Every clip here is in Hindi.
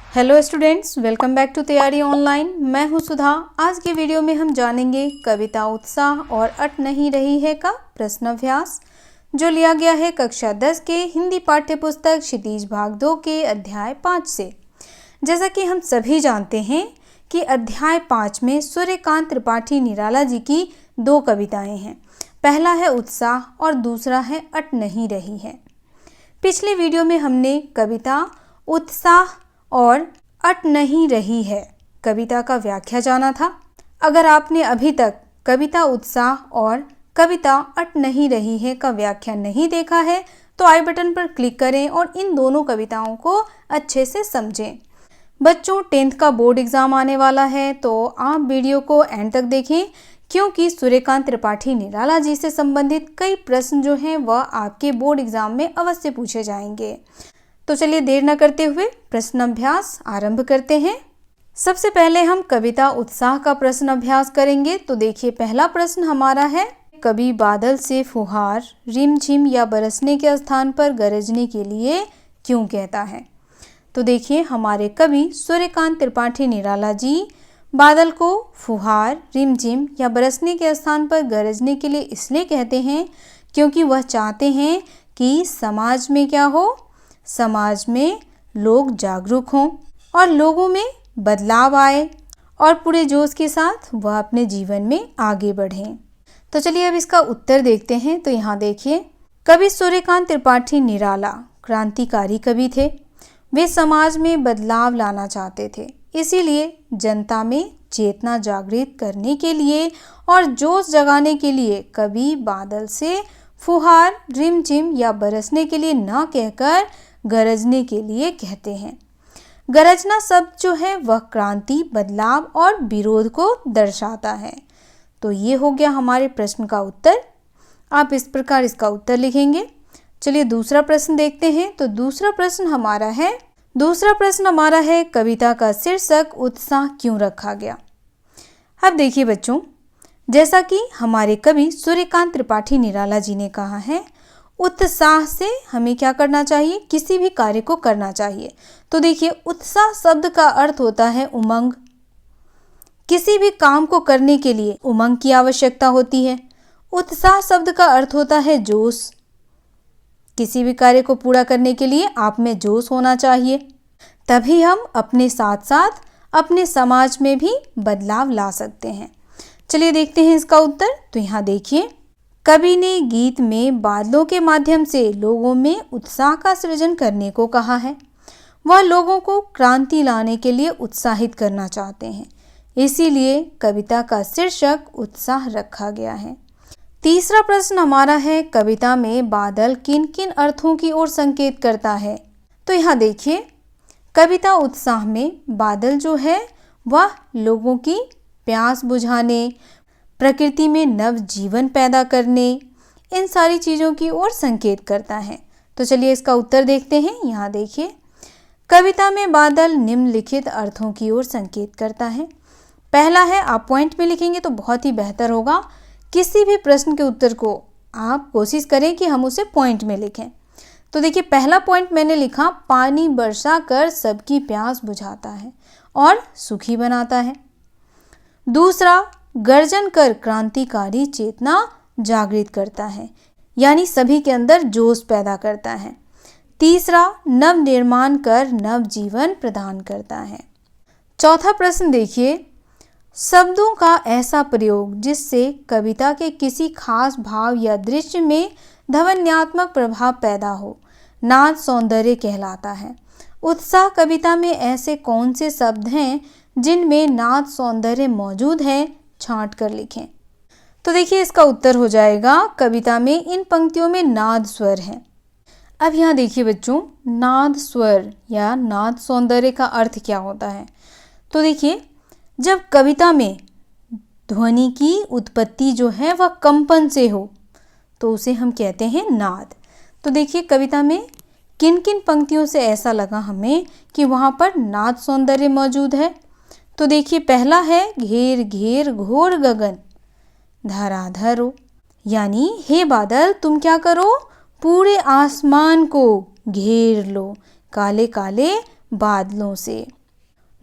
Hello students, welcome back to Taiyari online. मैं हूं सुधा। आज की वीडियो में हम जानेंगे कविता उत्साह और अट नहीं रही है का प्रश्न अभ्यास, जो लिया गया है कक्षा 10 के हिंदी पाठ्य पुस्तक क्षितिज भाग 2 के अध्याय 5 से। जैसा कि हम सभी जानते हैं कि अध्याय 5 में सूर्यकांत त्रिपाठी निराला जी की 2 कविताएं हैं। पहला है उत्साह और दूसरा है अट नहीं रही है। पिछले वीडियो में हमने कविता उत्साह और अट नहीं रही है कविता का व्याख्या जाना था। अगर आपने अभी तक कविता उत्साह और कविता अट नहीं रही है का व्याख्या नहीं देखा है तो आई बटन पर क्लिक करें और इन दोनों कविताओं को अच्छे से समझें। बच्चों, 10th का बोर्ड एग्जाम आने वाला है तो आप वीडियो को एंड तक देखें, क्योंकि सूर्यकांत त्रिपाठी निराला जी से संबंधित कई प्रश्न जो हैं वह आपके बोर्ड एग्जाम में अवश्य पूछे जाएंगे। तो चलिए देर न करते हुए प्रश्न अभ्यास आरंभ करते हैं। सबसे पहले हम कविता उत्साह का प्रश्न अभ्यास करेंगे। तो देखिए, पहला प्रश्न हमारा है, कवि बादल से फुहार रिमझिम या बरसने के स्थान पर गरजने के लिए क्यों कहता है। तो देखिए, हमारे कवि सूर्यकांत त्रिपाठी निराला जी बादल को फुहार रिमझिम या बरसने के स्थान पर गरजने के लिए इसलिए कहते हैं क्योंकि वह चाहते हैं कि समाज में क्या हो, समाज में लोग जागरूक हों और लोगों में बदलाव आए और पूरे जोश के साथ वह अपने जीवन में आगे बढ़ें। तो चलिए अब इसका उत्तर देखते हैं। तो यहाँ देखिए, कवि सूर्यकांत त्रिपाठी निराला क्रांतिकारी कवि थे। वे समाज में बदलाव लाना चाहते थे, इसीलिए जनता में चेतना जागृत करने के लिए और जोश जगाने के लिए कवि बादल से फुहार रिमझिम या बरसने के लिए न कहकर गरजने के लिए कहते हैं। गरजना शब्द जो है वह क्रांति, बदलाव और विरोध को दर्शाता है। तो ये हो गया हमारे प्रश्न का उत्तर। आप इस प्रकार इसका उत्तर लिखेंगे। चलिए दूसरा प्रश्न देखते हैं। तो दूसरा प्रश्न हमारा है कविता का शीर्षक उत्साह क्यों रखा गया। अब देखिए बच्चों, जैसा कि हमारे कवि सूर्यकांत त्रिपाठी निराला जी ने कहा है, उत्साह से हमें क्या करना चाहिए, किसी भी कार्य को करना चाहिए। तो देखिए, उत्साह शब्द का अर्थ होता है उमंग। किसी भी काम को करने के लिए उमंग की आवश्यकता होती है। उत्साह शब्द का अर्थ होता है जोश। किसी भी कार्य को पूरा करने के लिए आप में जोश होना चाहिए, तभी हम अपने साथ साथ अपने समाज में भी बदलाव ला सकते हैं। चलिए देखते हैं इसका उत्तर। तो यहाँ देखिए, कवि ने गीत में बादलों के माध्यम से लोगों में उत्साह का सृजन करने को कहा है। वह लोगों को क्रांति लाने के लिए उत्साहित करना चाहते हैं, इसीलिए कविता का शीर्षक उत्साह रखा गया है। तीसरा प्रश्न हमारा है, कविता में बादल किन किन अर्थों की ओर संकेत करता है। तो यहाँ देखिए, कविता उत्साह में बादल जो है वह लोगों की प्यास बुझाने, प्रकृति में नव जीवन पैदा करने, इन सारी चीज़ों की ओर संकेत करता है। तो चलिए इसका उत्तर देखते हैं। यहाँ देखिए, कविता में बादल निम्नलिखित अर्थों की ओर संकेत करता है। पहला है, आप पॉइंट में लिखेंगे तो बहुत ही बेहतर होगा। किसी भी प्रश्न के उत्तर को आप कोशिश करें कि हम उसे पॉइंट में लिखें। तो देखिए, पहला पॉइंट मैंने लिखा, पानी बरसा कर सबकी प्यास बुझाता है और सुखी बनाता है। दूसरा, गर्जन कर क्रांतिकारी चेतना जागृत करता है, यानी सभी के अंदर जोश पैदा करता है। तीसरा, नव निर्माण कर नव जीवन प्रदान करता है। चौथा प्रश्न देखिए, शब्दों का ऐसा प्रयोग जिससे कविता के किसी खास भाव या दृश्य में ध्वन्यात्मक प्रभाव पैदा हो, नाद सौंदर्य कहलाता है। उत्साह कविता में ऐसे कौन से शब्द हैं जिनमें नाद सौंदर्य मौजूद है, छांट कर लिखें। तो देखिए इसका उत्तर हो जाएगा, कविता में इन पंक्तियों में नाद स्वर हैं। अब यहाँ देखिए बच्चों, नाद स्वर या नाद सौंदर्य का अर्थ क्या होता है। तो देखिए, जब कविता में ध्वनि की उत्पत्ति जो है वह कंपन से हो तो उसे हम कहते हैं नाद। तो देखिए, कविता में किन किन पंक्तियों से ऐसा लगा हमें कि वहाँ पर नाद सौंदर्य मौजूद है। तो देखिए, पहला है, घेर घेर घोर गगन धराधरो, यानी हे बादल तुम क्या करो, पूरे आसमान को घेर लो काले काले बादलों से।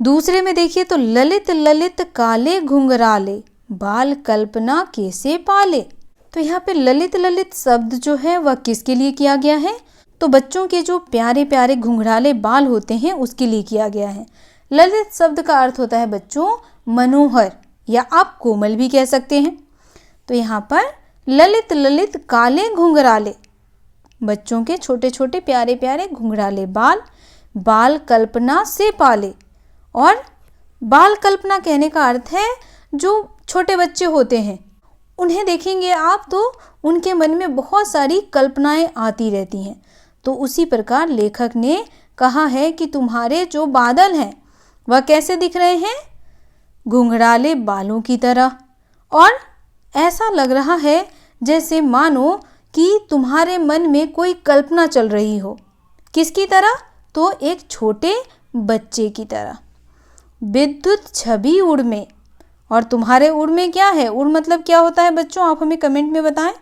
दूसरे में देखिए तो ललित ललित काले घुंघराले, बाल कल्पना कैसे पाले। तो यहाँ पे ललित ललित शब्द जो है वह किसके लिए किया गया है? तो बच्चों के जो प्यारे प्यारे घुंघराले बाल होते हैं उसके लिए किया गया है। ललित शब्द का अर्थ होता है बच्चों मनोहर, या आप कोमल भी कह सकते हैं। तो यहाँ पर ललित ललित काले घुंघराले, बच्चों के छोटे छोटे प्यारे प्यारे घुंघराले बाल, बाल कल्पना से पाले। और बाल कल्पना कहने का अर्थ है जो छोटे बच्चे होते हैं उन्हें देखेंगे आप तो उनके मन में बहुत सारी कल्पनाएं आती रहती हैं। तो उसी प्रकार लेखक ने कहा है कि तुम्हारे जो बादल हैं वह कैसे दिख रहे हैं? घुंघराले बालों की तरह, और ऐसा लग रहा है जैसे मानो कि तुम्हारे मन में कोई कल्पना चल रही हो। किसकी तरह? तो एक छोटे बच्चे की तरह। विद्युत छवि उड़ में, और तुम्हारे उड़ में क्या है? उड़ मतलब क्या होता है बच्चों, आप हमें कमेंट में बताएं।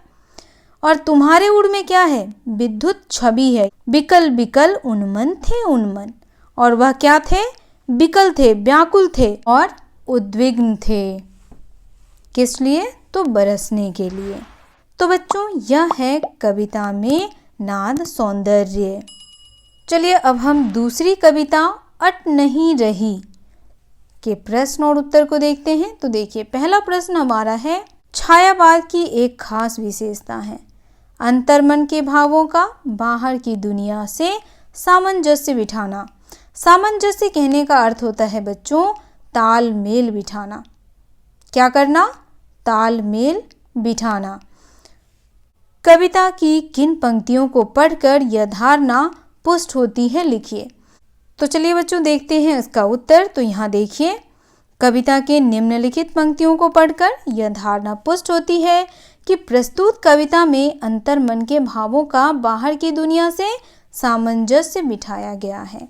और तुम्हारे उड़ में क्या है? विद्युत छवि है। बिकल बिकल उन्मन थे उन्मन, और वह क्या थे? बिकल थे, व्याकुल थे और उद्विग्न थे। किस लिए? तो बरसने के लिए। तो बच्चों यह है कविता में नाद सौंदर्य। चलिए अब हम दूसरी कविता अट नहीं रही के प्रश्न और उत्तर को देखते हैं। तो देखिए पहला प्रश्न हमारा है, छायावाद की एक खास विशेषता है अंतर्मन के भावों का बाहर की दुनिया से सामंजस्य बिठाना। सामंजस्य कहने का अर्थ होता है बच्चों तालमेल बिठाना। क्या करना? तालमेल बिठाना। कविता की किन पंक्तियों को पढ़कर यह धारणा पुष्ट होती है, लिखिए। तो चलिए बच्चों देखते हैं इसका उत्तर। तो यहाँ देखिए कविता के निम्नलिखित पंक्तियों को पढ़कर यह धारणा पुष्ट होती है कि प्रस्तुत कविता में अंतर्मन के भावों का बाहर की दुनिया से सामंजस्य बिठाया गया है।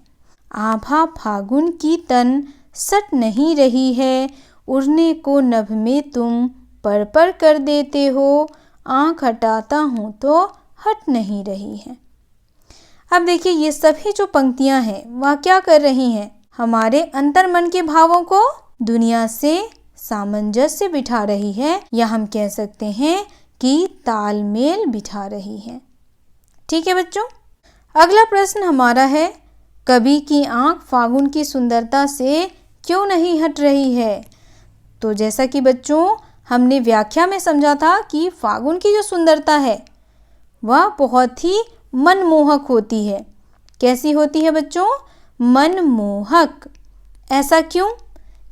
आभा फागुन की तन सट नहीं रही है, उड़ने को नभ में तुम पर पर कर देते हो, आँख हटाता हूँ तो हट नहीं रही है। अब देखिए ये सभी जो पंक्तियां हैं वह क्या कर रही हैं? हमारे अंतर्मन के भावों को दुनिया से सामंजस्य बिठा रही है, या हम कह सकते हैं कि तालमेल बिठा रही है। ठीक है बच्चों। अगला प्रश्न हमारा है, कवि की आंख फागुन की सुंदरता से क्यों नहीं हट रही है? तो जैसा कि बच्चों हमने व्याख्या में समझा था कि फागुन की जो सुंदरता है वह बहुत ही मनमोहक होती है। कैसी होती है बच्चों? मनमोहक। ऐसा क्यों?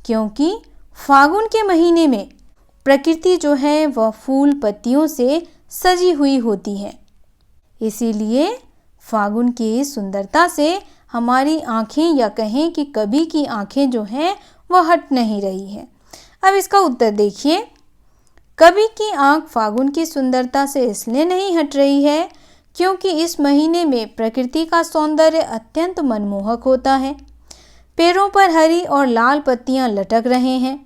क्योंकि फागुन के महीने में प्रकृति जो है वह फूल पत्तियों से सजी हुई होती है, इसीलिए फागुन की सुंदरता से हमारी आँखें, या कहें कि कवि की आँखें जो हैं वह हट नहीं रही है। अब इसका उत्तर देखिए, कवि की आँख फागुन की सुंदरता से इसलिए नहीं हट रही है क्योंकि इस महीने में प्रकृति का सौंदर्य अत्यंत मनमोहक होता है। पेड़ों पर हरी और लाल पत्तियां लटक रहे हैं,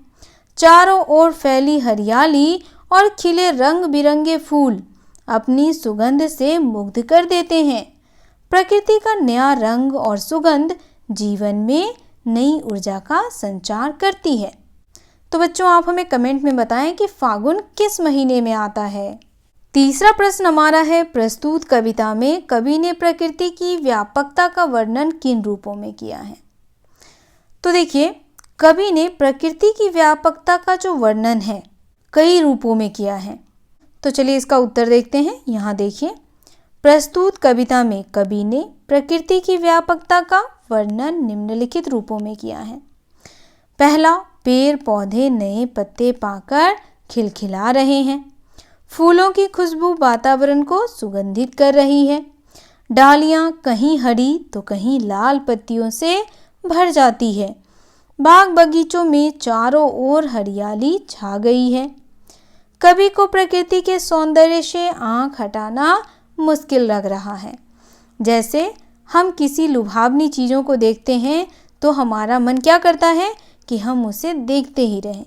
चारों ओर फैली हरियाली और खिले रंग बिरंगे फूल अपनी सुगंध से मुग्ध कर देते हैं। प्रकृति का नया रंग और सुगंध जीवन में नई ऊर्जा का संचार करती है। तो बच्चों आप हमें कमेंट में बताएं कि फागुन किस महीने में आता है। तीसरा प्रश्न हमारा है, प्रस्तुत कविता में कवि ने प्रकृति की व्यापकता का वर्णन किन रूपों में किया है? तो देखिए कवि ने प्रकृति की व्यापकता का जो वर्णन है कई रूपों में किया है। तो चलिए इसका उत्तर देखते हैं। यहाँ देखिए, प्रस्तुत कविता में कवि ने प्रकृति की व्यापकता का वर्णन निम्नलिखित रूपों में किया है। पहला, पेड़ पौधे नए पत्ते पाकर खिलखिला रहे हैं, फूलों की खुशबू वातावरण को सुगंधित कर रही है, डालियां कहीं हरी तो कहीं लाल पत्तियों से भर जाती है, बाग बगीचों में चारों ओर हरियाली छा गई है। कवि को प्रकृति के सौंदर्य से आंख हटाना मुश्किल लग रहा है। जैसे हम किसी लुभावनी चीज़ों को देखते हैं तो हमारा मन क्या करता है कि हम उसे देखते ही रहें।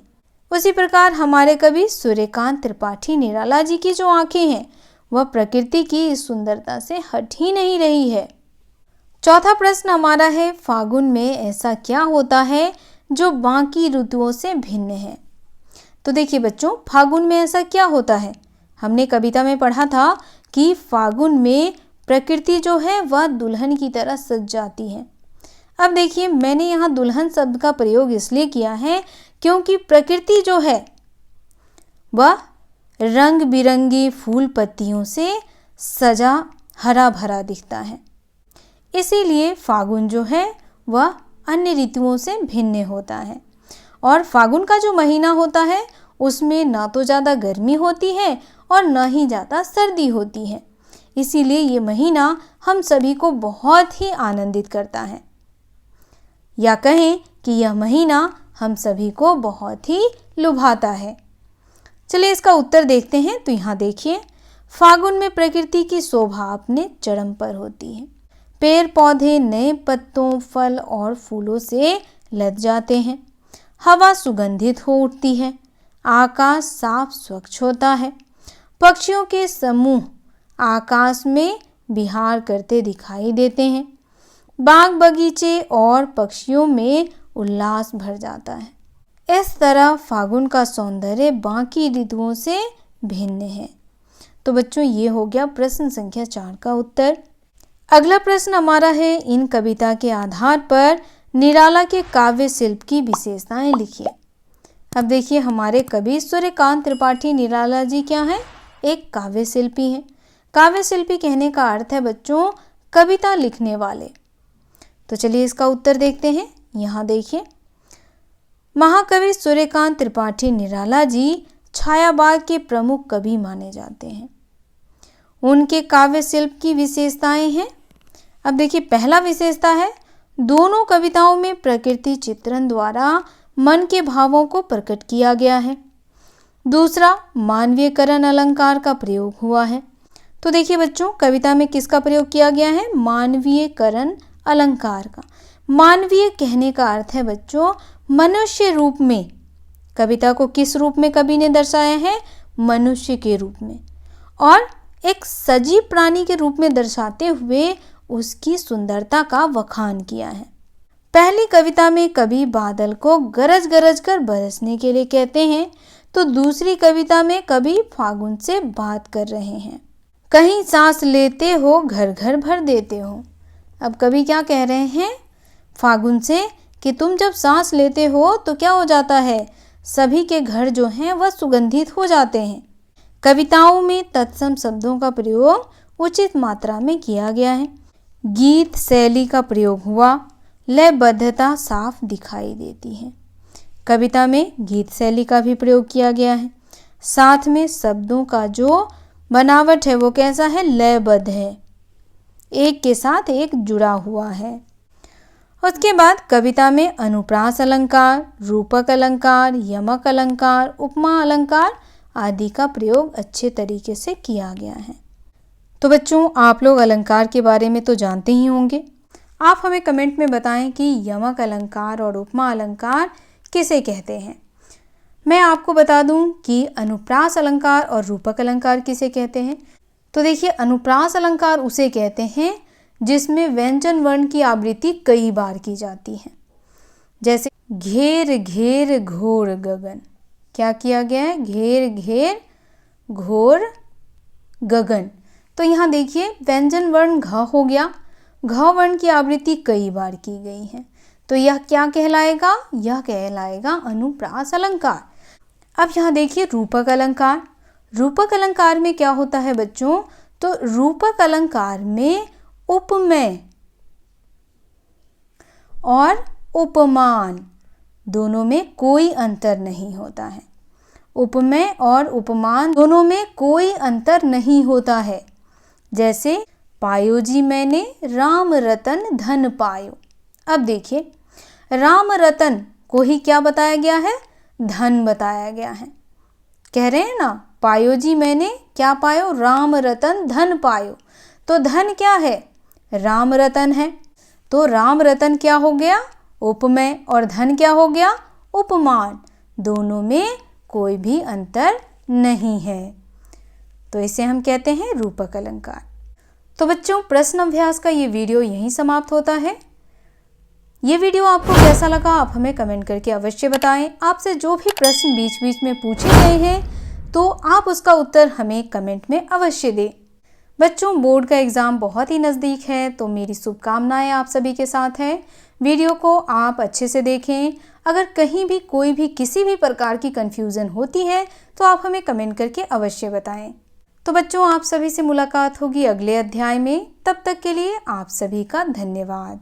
उसी प्रकार हमारे कवि सूर्यकांत त्रिपाठी निराला जी की जो आंखें हैं वह प्रकृति की इस सुंदरता से हट ही नहीं रही है। चौथा प्रश्न हमारा है, फागुन में ऐसा क्या होता है जो बाकी ऋतुओं से भिन्न है। तो देखिए बच्चों, फागुन में ऐसा क्या होता है। हमने कविता में पढ़ा था कि फागुन में प्रकृति जो है वह दुल्हन की तरह सज जाती है। अब देखिए, मैंने यहाँ दुल्हन शब्द का प्रयोग इसलिए किया है क्योंकि प्रकृति जो है वह रंग बिरंगी फूल पत्तियों से सजा हरा भरा दिखता है। इसीलिए फागुन जो है वह अन्य ऋतुओं से भिन्न होता है। और फागुन का जो महीना होता है उसमें ना तो ज़्यादा गर्मी होती है और ना ही ज़्यादा सर्दी होती है। इसीलिए ये महीना हम सभी को बहुत ही आनंदित करता है, या कहें कि यह महीना हम सभी को बहुत ही लुभाता है। चलिए इसका उत्तर देखते हैं। तो यहाँ देखिए, फागुन में प्रकृति की शोभा अपने चरम पर होती है। पेड़ पौधे नए पत्तों, फल और फूलों से लद जाते हैं। हवा सुगंधित हो उठती है। आकाश साफ स्वच्छ होता है। पक्षियों के समूह आकाश में विहार करते दिखाई देते हैं। बाग बगीचे और पक्षियों में उल्लास भर जाता है। इस तरह फागुन का सौंदर्य बाकी ऋतुओं से भिन्न है। तो बच्चों, ये हो गया प्रश्न संख्या 4 का उत्तर। अगला प्रश्न हमारा है, इन कविता के आधार पर निराला के काव्य शिल्प की विशेषताएं लिखिए। अब देखिए, हमारे कवि सूर्यकांत त्रिपाठी निराला जी क्या हैं? एक काव्य शिल्पी हैं। काव्य शिल्पी कहने का अर्थ है बच्चों कविता लिखने वाले। तो चलिए इसका उत्तर देखते हैं। यहाँ देखिए, महाकवि सूर्यकांत त्रिपाठी निराला जी छायावाद के प्रमुख कवि माने जाते हैं। उनके काव्य शिल्प की विशेषताएं हैं। अब देखिए, पहला विशेषता है, दोनों कविताओं में प्रकृति चित्रण द्वारा मन के भावों को प्रकट किया गया है। दूसरा, मानवीयकरण अलंकार का प्रयोग हुआ है। तो देखिए बच्चों, कविता में किसका प्रयोग किया गया है? मानवीयकरण अलंकार का। मानवीय कहने का अर्थ है बच्चों मनुष्य रूप में। कविता को किस रूप में कवि ने दर्शाया है? मनुष्य के रूप में, और एक सजीव प्राणी के रूप में दर्शाते हुए उसकी सुंदरता का वखान किया है। पहली कविता में कवि बादल को गरज गरज कर बरसने के लिए कहते हैं, तो दूसरी कविता में कवि फागुन से बात कर रहे हैं। कहीं सांस लेते हो घर घर भर देते हो। अब कवि क्या कह रहे हैं फागुन से कि तुम जब सांस लेते हो तो क्या हो जाता है? सभी के घर जो हैं वह सुगंधित हो जाते हैं। कविताओं में तत्सम शब्दों का प्रयोग उचित मात्रा में किया गया है। गीत शैली का प्रयोग हुआ। लयबद्धता साफ दिखाई देती है। कविता में गीत शैली का भी प्रयोग किया गया है। साथ में शब्दों का जो बनावट है वो कैसा है? लयबद्ध है, एक के साथ एक जुड़ा हुआ है। उसके बाद कविता में अनुप्रास अलंकार, रूपक अलंकार, यमक अलंकार, उपमा अलंकार आदि का प्रयोग अच्छे तरीके से किया गया है। तो बच्चों, आप लोग अलंकार के बारे में तो जानते ही होंगे। आप हमें कमेंट में बताएं कि यमक अलंकार और उपमा अलंकार किसे कहते हैं। मैं आपको बता दूं कि अनुप्रास अलंकार और रूपक अलंकार किसे कहते हैं। तो देखिए, अनुप्रास अलंकार उसे कहते हैं जिसमें व्यंजन वर्ण की आवृत्ति कई बार की जाती है। जैसे घेर घेर घोर गगन, क्या किया गया है? घेर घेर घोर गगन। तो यहाँ देखिए, व्यंजन वर्ण घ हो गया। घ वर्ण की आवृत्ति कई बार की गई है, तो यह क्या कहलाएगा? यह कहलाएगा अनुप्रास अलंकार। अब यहाँ देखिए रूपक अलंकार। रूपक अलंकार में क्या होता है बच्चों? तो रूपक अलंकार में उपमेय और उपमान दोनों में कोई अंतर नहीं होता है। उपमेय और उपमान दोनों में कोई अंतर नहीं होता है। जैसे पायो जी मैंने राम रतन धन पायो। अब देखिए, राम रतन को ही क्या बताया गया है? धन बताया गया है। कह रहे हैं ना, पायो जी मैंने क्या पायो? राम रतन धन पायो। तो धन क्या है? राम रतन है। तो राम रतन क्या हो गया? उपमेय, और धन क्या हो गया? उपमान। दोनों में कोई भी अंतर नहीं है, तो इसे हम कहते हैं रूपक अलंकार। तो बच्चों, प्रश्न अभ्यास का ये वीडियो यहीं समाप्त होता है। ये वीडियो आपको कैसा लगा आप हमें कमेंट करके अवश्य बताएं। आपसे जो भी प्रश्न बीच बीच में पूछे गए हैं तो आप उसका उत्तर हमें कमेंट में अवश्य दें। बच्चों, बोर्ड का एग्ज़ाम बहुत ही नज़दीक है, तो मेरी शुभकामनाएं आप सभी के साथ हैं। वीडियो को आप अच्छे से देखें। अगर कहीं भी कोई भी किसी भी प्रकार की कन्फ्यूज़न होती है तो आप हमें कमेंट करके अवश्य बताएं। तो बच्चों, आप सभी से मुलाकात होगी अगले अध्याय में। तब तक के लिए आप सभी का धन्यवाद।